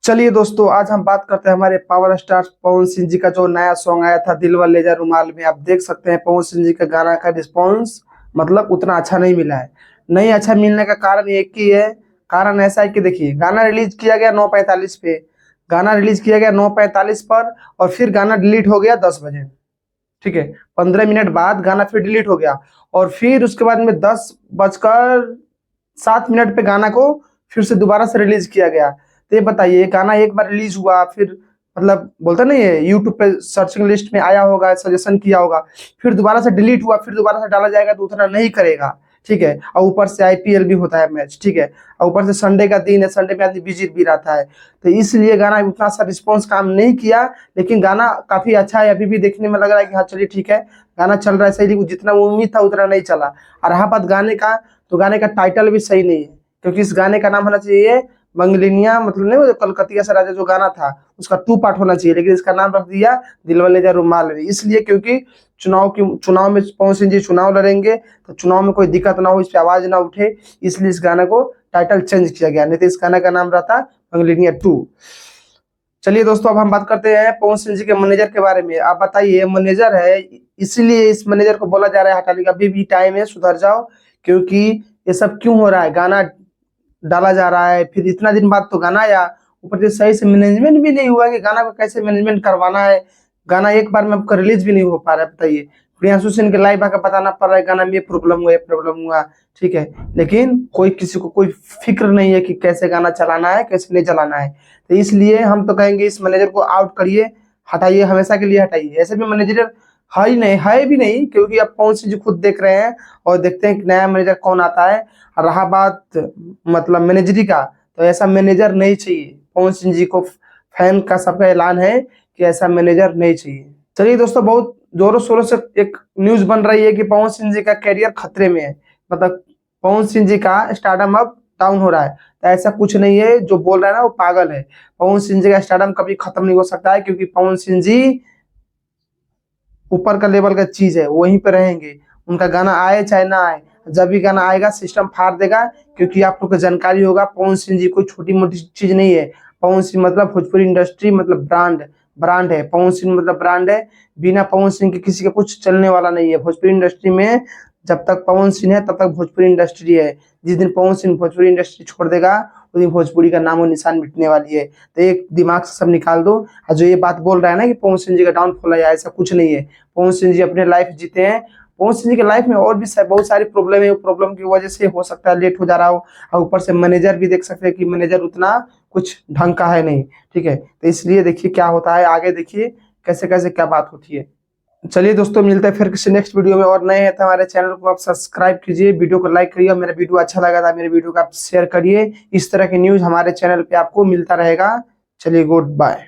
चलिए दोस्तों, आज हम बात करते हैं हमारे पावर स्टार पवन सिंह जी का जो नया सॉन्ग आया था दिल वाले जा रुमाल में। आप देख सकते हैं पवन सिंह जी का गाना का रिस्पॉन्स मतलब उतना अच्छा नहीं मिला है। नहीं अच्छा मिलने का कारण एक ही है। कारण ऐसा है कि देखिए, गाना रिलीज किया गया 9:45 पे। गाना रिलीज किया गया 9:45 पर और फिर गाना डिलीट हो गया 10 बजे। ठीक है, 15 मिनट बाद गाना फिर डिलीट हो गया और फिर उसके बाद में 10:07 पे गाना को फिर से दोबारा से रिलीज किया गया। तो ये बताइए, गाना एक बार रिलीज हुआ, फिर मतलब बोलते नहीं है, यूट्यूब पे सर्चिंग लिस्ट में आया होगा, सजेशन किया होगा, फिर दोबारा से डिलीट हुआ, फिर दोबारा से डाला जाएगा तो उतना नहीं करेगा। ठीक है, और ऊपर से आईपीएल भी होता है मैच। ठीक है, और ऊपर से संडे का दिन है, संडे में आदमी बिजी भी रहता है, तो इसलिए गाना उतना सा रिस्पॉन्स काम नहीं किया। लेकिन गाना काफी अच्छा है, अभी भी देखने में लग रहा है कि हाँ चलिए ठीक है, गाना चल रहा है सही, लेकिन जितना उम्मीद था उतना नहीं चला। और रहा बात गाने का, तो गाने का टाइटल भी सही नहीं है, क्योंकि इस गाने का नाम होना चाहिए मंगलिनिया, मतलब नहीं वो कलकतिया से राजा जो गाना था उसका 2 पार्ट होना चाहिए, लेकिन इसका नाम रख दिया दिलवाले जा रुमाल में। इसलिए क्योंकि चुनाव में पवन सिंह जी चुनाव लड़ेंगे, तो चुनाव में कोई दिक्कत ना हो, इस पे आवाज ना उठे, इसलिए इस गाने को टाइटल चेंज किया गया, नहीं तो इस गाने का नाम रहता मंगलिनिया 2। चलिए दोस्तों, अब हम बात करते हैं पवन सिंह जी के मैनेजर के बारे में। आप बताइए, मैनेजर है इसीलिए इस मैनेजर को बोला जा रहा है हटाने का, अभी भी टाइम है, सुधर जाओ। क्योंकि ये सब क्यों हो रहा है, गाना डाला जा रहा है, फिर इतना दिन बाद तो गाना आया, ऊपर से सही से मैनेजमेंट भी नहीं हुआ कि गाना को कैसे मैनेजमेंट करवाना है। गाना एक बार में आपका रिलीज भी नहीं हो पा रहा है, बताइए। प्रियांशु सिंह के लाइव आकर बताना पड़ रहा है गाना में ये प्रॉब्लम हुआ, ये प्रॉब्लम हुआ। ठीक है, लेकिन कोई किसी को कोई फिक्र नहीं है कि कैसे गाना चलाना है, कैसे नहीं चलाना है। तो इसलिए हम तो कहेंगे इस मैनेजर को आउट करिए, हटाइए, हमेशा के लिए हटाइए। ऐसे भी मैनेजर है ही नहीं, है भी नहीं, क्योंकि अब पवन सिंह जी खुद देख रहे हैं और देखते हैं कि नया मैनेजर कौन आता है। और रहा बात मतलब मैनेजरी का, तो ऐसा मैनेजर नहीं चाहिए पवन सिंह जी को। फैन का सबका ऐलान है कि ऐसा मैनेजर नहीं चाहिए। चलिए दोस्तों, बहुत जोरों शोरों से एक न्यूज बन रही है कि पवन सिंह जी का कैरियर खतरे में है, मतलब पवन सिंह जी का स्टारडम अब डाउन हो रहा है। तो ऐसा कुछ नहीं है, जो बोल रहा है ना वो पागल है। पवन सिंह जी का स्टारडम कभी खत्म नहीं हो सकता है, क्योंकि पवन सिंह जी ऊपर का लेवल का चीज है, वहीं पे रहेंगे। उनका गाना आए चाहे ना आए, जब भी गाना आएगा सिस्टम फाड़ देगा। क्योंकि आप लोग को जानकारी होगा, पवन सिंह जी कोई छोटी मोटी चीज नहीं है। पवन सिंह मतलब भोजपुरी इंडस्ट्री मतलब ब्रांड ब्रांड है। पवन सिंह मतलब ब्रांड है, बिना पवन सिंह के किसी का कुछ चलने वाला नहीं है भोजपुरी इंडस्ट्री में। जब तक पवन सिंह है तब तक भोजपुरी इंडस्ट्री है। जिस दिन पवन सिंह भोजपुरी इंडस्ट्री छोड़ देगा, उस दिन भोजपुरी का नामो निशान मिटने वाली है। तो एक दिमाग से सब निकाल दो। और जो ये बात बोल रहा है ना कि पवन सिंह जी का डाउनफॉल है, ऐसा कुछ नहीं है। पवन सिंह जी अपने लाइफ जीते हैं। पवन सिंह जी के लाइफ में और भी बहुत सारी प्रॉब्लम है, प्रॉब्लम की वजह से हो सकता है लेट हो जा रहा हो। और ऊपर से मैनेजर भी देख सकते हैं कि मैनेजर उतना कुछ ढंग का है नहीं। ठीक है, तो इसलिए देखिए क्या होता है आगे, देखिए कैसे कैसे क्या बात होती है। चलिए दोस्तों, मिलते हैं फिर किसी नेक्स्ट वीडियो में। और नए हैं तो हमारे चैनल को आप सब्सक्राइब कीजिए, वीडियो को लाइक करिए, और मेरा वीडियो अच्छा लगा था मेरे वीडियो को आप शेयर करिए। इस तरह की न्यूज हमारे चैनल पे आपको मिलता रहेगा। चलिए, गुड बाय।